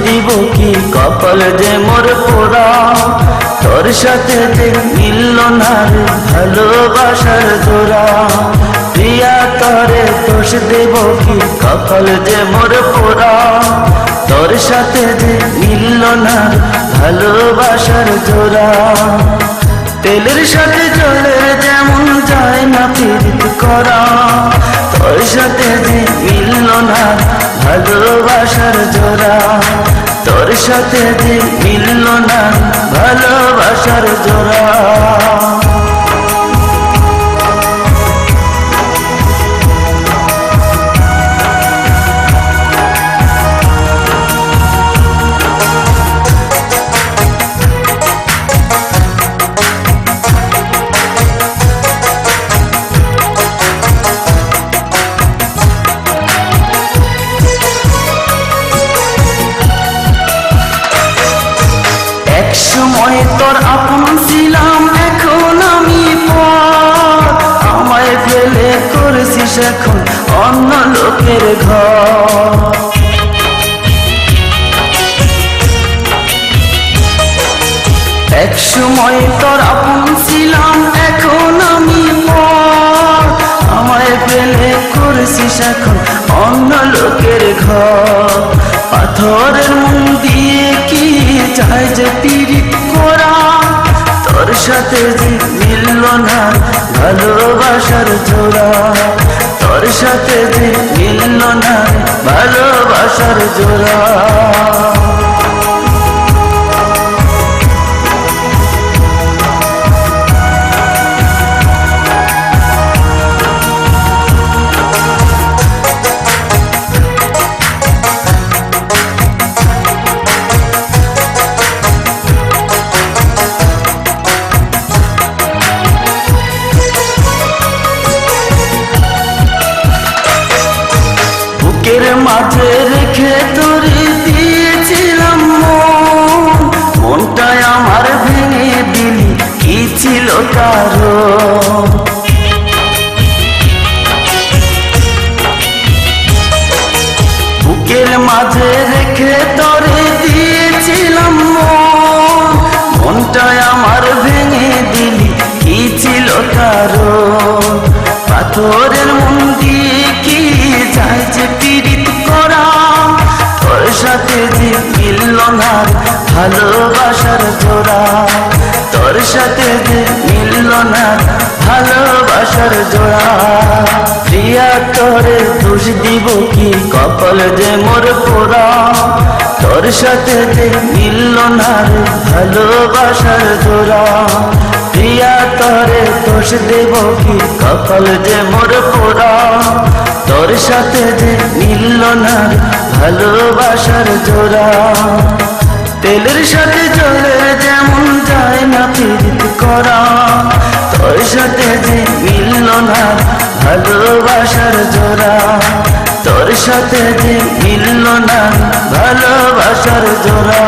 দিব কি কপাল যে মোর পোড়া, তোর সাথে যে মিলল না রে ভালোবাসার জোড়া। প্রিয়া তরে দোষ দেব কি কপাল যে মোর পোড়া, তোর সাথে যে মিলল না ভালোবাসার জোড়া। তেলের সাথে জলের যেমন যায় না পীড়িত করা, তোর সাথে যে মিলল না ভালোবাসার জোড়া। তোর সাথে যে মিলল না ভালোবাসার জোড়া। একসময় তোর আপন ছিলাম, এখন আমি পর। আমায় ফেলে করেছিস এখন অন্য লোকের ঘর। একসময় তোর আপন ছিলাম, এখন আমি পর। আমায় ফেলে করেছিস এখন অন্য লোকের ঘর। পাথরের মন দিয়ে কি চাই যে পীড়িত করা, তোর সাথে যে মিলল না ভালোবাসার জোড়া। তোর সাথে যে মিলল না ভালোবাসার জোড়া। বুকের মাঝে রেখে তোরে দিয়েছিলাম মন, মনটাই আমার ভেঙে দিলি কি ছিল কারণ। বুকের মাঝে রেখে তোরে দিয়েছিলাম মন, মনটাই আমার ভেঙে দিলি কি ছিল কারণ। পাথরের মন দিয়ে কি যায় যে পীড়িত করা, তোর সাথে যে মিলল না ভালোবাসার জোড়া। তোর সাথে যে মিলল না ভালোবাসার জোড়া। প্রিয়া তোরে দোষ দিব কি কপাল যে মোর পোড়া, তোর সাথে যে মিলল না ভালোবাসার জোড়া। প্রিয়া তোরে দোষ দেব কি কপাল যে মোর পোড়া, তোর সাথে যে মিলল না ভালোবাসার জোড়া। তেলের সাথে জলের যেমন যায় না পীড়িত করা, তোর সাথে যে মিলল না ভালোবাসার জোড়া। তোর সাথে যে মিলল না ভালোবাসার জোড়া।